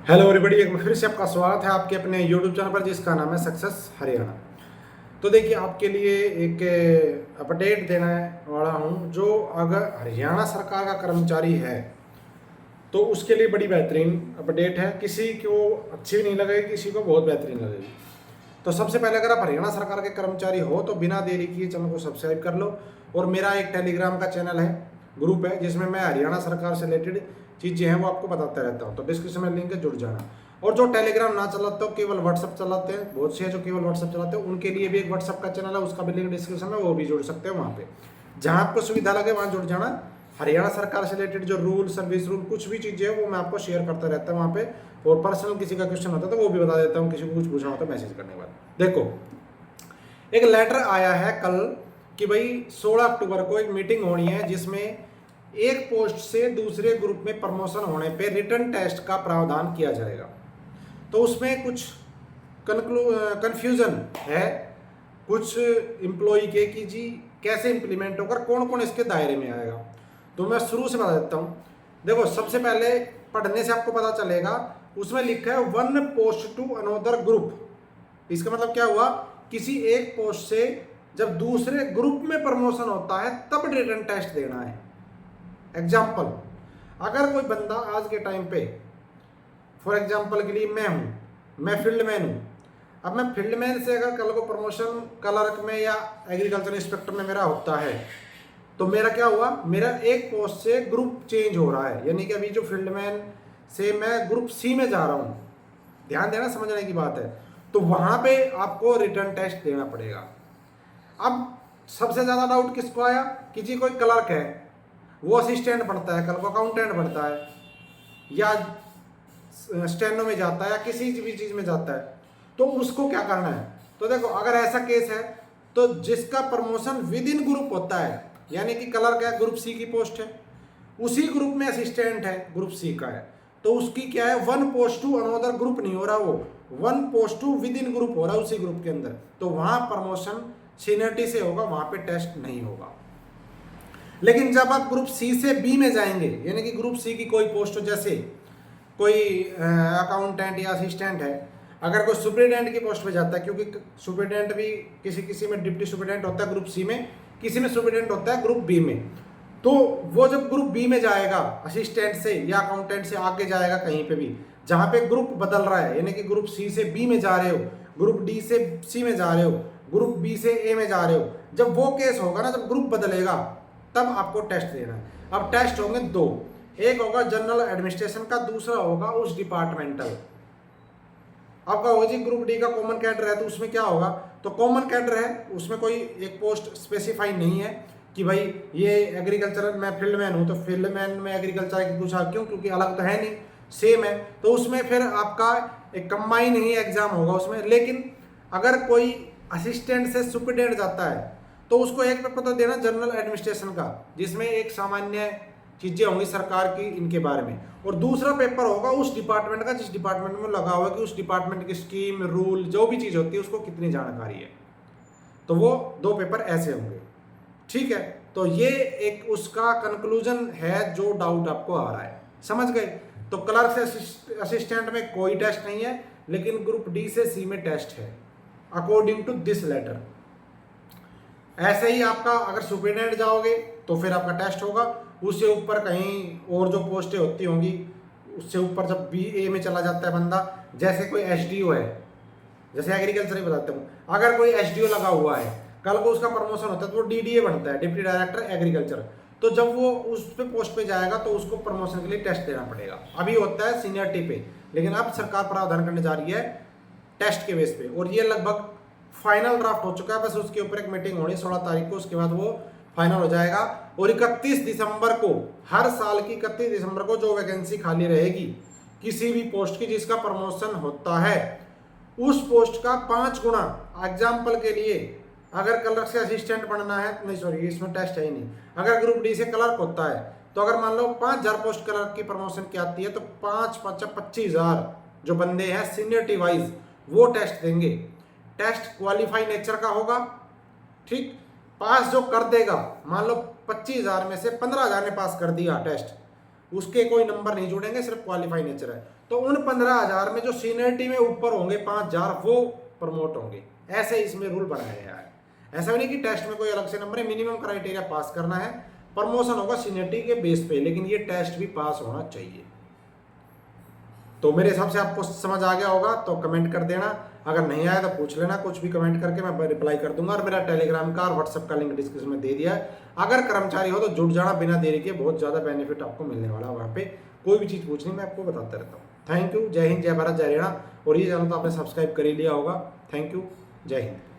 Hello everybody, एक बार फिर से आपका स्वागत है आपके अपने यूट्यूब चैनल पर जिसका नाम है सक्सेस हरियाणा। तो देखिए, आपके लिए एक अपडेट देने वाला हूं। जो अगर हरियाणा सरकार का कर्मचारी है तो उसके लिए बड़ी बेहतरीन अपडेट है। किसी को अच्छी भी नहीं लगेगी, किसी को बहुत बेहतरीन लगेगी। तो सबसे पहले, अगर आप हरियाणा सरकार के कर्मचारी हो तो बिना देरी किए चैनल को सब्सक्राइब कर लो। और मेरा एक टेलीग्राम का चैनल है, ग्रुप है, जिसमें मैं हरियाणा सरकार से रिलेटेड चीज़ें हैं वो आपको बताता रहता हूँ। तो डिस्क्रिप्शन में लिंक है, जुड़ जाना। और जो टेलीग्राम ना चलाते हो, केवल व्हाट्सअप चलाते हैं, बहुत से हैं जो केवल व्हाट्सअप चलाते हैं, उनके लिए भी एक व्हाट्सअप का चैनल है, उसका भी लिंक डिस्क्रिप्शन में, वो भी जुड़ सकते हैं वहाँ पे। जहाँ आपको सुविधा लगे वहाँ जुड़ जाना। हरियाणा सरकार से रिलेटेड जो रूल, सर्विस रूल, कुछ भी चीज़ें है वो मैं आपको शेयर करता रहता हूँ वहाँ पे। और पर्सनल किसी का क्वेश्चन होता है तो वो भी बता देता हूँ, किसी को कुछ पूछना होता है मैसेज करने के बाद। देखो, एक लेटर आया है कल कि भाई 16 अक्टूबर को एक मीटिंग होनी है जिसमें एक पोस्ट से दूसरे ग्रुप में प्रमोशन होने पे रिटर्न टेस्ट का प्रावधान किया जाएगा। तो उसमें कुछ कन्फ्यूजन है कुछ एम्प्लॉय के कि जी कैसे इंप्लीमेंट होकर कौन कौन इसके दायरे में आएगा। तो मैं शुरू से बता देता हूँ। देखो, सबसे पहले पढ़ने से आपको पता चलेगा, उसमें लिखा है one post to another group. इसका मतलब क्या हुआ, किसी एक पोस्ट से जब दूसरे ग्रुप में प्रमोशन होता है तब रिटर्न टेस्ट देना है। एग्जाम्पल, अगर कोई बंदा आज के टाइम पे, फॉर एग्जाम्पल के लिए मैं फील्डमैन हूँ। अब मैं फील्डमैन से अगर कल को प्रमोशन क्लर्क में या एग्रीकल्चर इंस्पेक्टर में मेरा होता है तो मेरा क्या हुआ, मेरा एक पोस्ट से ग्रुप चेंज हो रहा है, यानी कि अभी जो फील्डमैन से मैं ग्रुप सी में जा रहा हूँ। ध्यान देना, समझने की बात है। तो वहां पे आपको रिटर्न टेस्ट देना पड़ेगा। अब सबसे ज्यादा डाउट किसको आया कि जी कोई क्लर्क है, वो असिस्टेंट बनता है, कल को अकाउंटेंट बनता है, या स्टेनो में जाता है, या किसी भी चीज में जाता है, तो उसको क्या करना है। तो देखो, अगर ऐसा केस है तो जिसका प्रमोशन विद इन ग्रुप होता है, यानी कि क्लर्क है, ग्रुप सी की पोस्ट है, उसी ग्रुप में असिस्टेंट है, ग्रुप सी का है, तो उसकी क्या है, one post to another group नहीं हो रहा, वो one post to within group हो रहा है उसी ग्रुप के अंदर। तो वहां प्रमोशन सीनियरिटी से होगा, वहां पे टेस्ट नहीं होगा। लेकिन जब आप ग्रुप सी से बी में जाएंगे, यानी कि ग्रुप सी की कोई पोस्ट हो, जैसे कोई अकाउंटेंट या असिस्टेंट है, अगर कोई सुपरिटेंडेंट की पोस्ट पे जाता है, क्योंकि सुपरिटेंडेंट भी किसी किसी में डिप्टी सुपरिटेंडेंट होता है ग्रुप सी में, किसी में सुपरिटेंडेंट होता है ग्रुप बी में। तो वो जब ग्रुप बी में जाएगा, असिस्टेंट से या अकाउंटेंट से आगे जाएगा कहीं पे भी जहाँ पे ग्रुप बदल रहा है, यानी कि ग्रुप सी से बी में जा रहे हो, ग्रुप डी से सी में जा रहे हो, ग्रुप बी से ए में जा रहे हो, जब वो केस होगा ना, जब ग्रुप बदलेगा तब आपको टेस्ट देना है। अब टेस्ट होंगे दो, एक होगा जनरल एडमिनिस्ट्रेशन का, दूसरा होगा उस डिपार्टमेंटल। आपका होगा जी ग्रुप डी का कॉमन कैडर है, तो उसमें क्या होगा, तो कॉमन कैडर है, उसमें कोई एक पोस्ट स्पेसिफाई नहीं है कि भाई ये एग्रीकल्चर, मैं फील्डमैन हूँ तो फील्डमैन में एग्रीकल्चर की पूछा, क्यों, क्योंकि अलग तो है नहीं, सेम है। तो उसमें फिर आपका एक कंबाइन ही एग्जाम होगा उसमें। लेकिन अगर कोई असिस्टेंट से सुपरिटेंडेंट जाता है तो उसको एक पेपर तो देना जनरल एडमिनिस्ट्रेशन का, जिसमें एक सामान्य चीजें होंगी सरकार की इनके बारे में, और दूसरा पेपर होगा उस डिपार्टमेंट का जिस डिपार्टमेंट में लगा हुआ है कि उस डिपार्टमेंट की स्कीम, रूल, जो भी चीज होती है उसको कितनी जानकारी है। तो वो दो पेपर ऐसे होंगे, ठीक है। तो ये एक उसका कंक्लूजन है जो डाउट आपको आ रहा है, समझ गए। तो क्लर्क से असिस्टेंट में कोई टेस्ट नहीं है, लेकिन ग्रुप डी से सी में टेस्ट है अकॉर्डिंग टू दिस लेटर। ऐसे ही आपका अगर सुपरिटेंडेंट जाओगे तो फिर आपका टेस्ट होगा, उससे ऊपर कहीं और जो पोस्टें होती होंगी, उससे ऊपर जब बी ए में चला जाता है बंदा, जैसे कोई एसडीओ है, जैसे एग्रीकल्चर ही बताता हूँ, अगर कोई एसडीओ लगा हुआ है, कल को उसका प्रमोशन होता है तो वो डीडीए बनता है, डिप्टी डायरेक्टर एग्रीकल्चर। तो जब वो उस पे पोस्ट पे जाएगा तो उसको प्रमोशन के लिए टेस्ट देना पड़ेगा। अभी होता है सीनियरिटी पे, लेकिन अब सरकार प्रावधान करने जा रही है टेस्ट के बेस पे, और ये लगभग फाइनल ड्राफ्ट हो चुका है। बस उसके ऊपर एक मीटिंग होनी 16 तारीख को, उसके बाद वो फाइनल हो जाएगा। और 31 दिसंबर को, हर साल की 31 दिसंबर को जो वैकेंसी खाली रहेगी किसी भी पोस्ट की जिसका प्रमोशन होता है, उस पोस्ट का 5 गुना, एग्जाम्पल के लिए अगर क्लर्क से असिस्टेंट बनना है, नहीं सॉरी इसमें टेस्ट है ही नहीं, अगर ग्रुप डी से क्लर्क होता है तो अगर मान लो 5,000 पोस्ट क्लर्क की प्रमोशन की आती है तो 25,000 जो बंदे हैं सीनियरिटी वाइज वो टेस्ट देंगे। टेस्ट क्वालिफाई नेचर का होगा, ठीक। पास जो कर देगा, मान लो 25,000 में से 15,000 ने पास कर दिया टेस्ट, उसके कोई नंबर नहीं जुड़ेंगे, सिर्फ क्वालिफाई नेचर है। तो उन 15,000 में जो सीनियरिटी में ऊपर होंगे 5,000 वो प्रमोट होंगे, ऐसे इसमें रूल बनाया गया है। ऐसा भी नहीं कि टेस्ट में कोई अलग से नंबर है, मिनिमम क्राइटेरिया पास करना है, प्रमोशन होगा सीनियरिटी के बेस पे, लेकिन ये टेस्ट भी पास होना चाहिए। तो मेरे हिसाब से आपको समझ आ गया होगा, तो कमेंट कर देना, अगर नहीं आया तो पूछ लेना, कुछ भी कमेंट करके मैं रिप्लाई कर दूंगा। और मेरा टेलीग्राम का और व्हाट्सएप का लिंक डिस्क्रिप्शन में दे दिया है, अगर कर्मचारी हो तो जुड़ जाना बिना देरी के, बहुत ज़्यादा बेनिफिट आपको मिलने वाला है। वहाँ पे कोई भी चीज़ पूछनी मैं आपको बताता रहता हूँ। थैंक यू, जय हिंद, जय भारत, जय हरियाणा। और ये चैनल तो आपने सब्सक्राइब कर ही लिया होगा। थैंक यू, जय हिंद।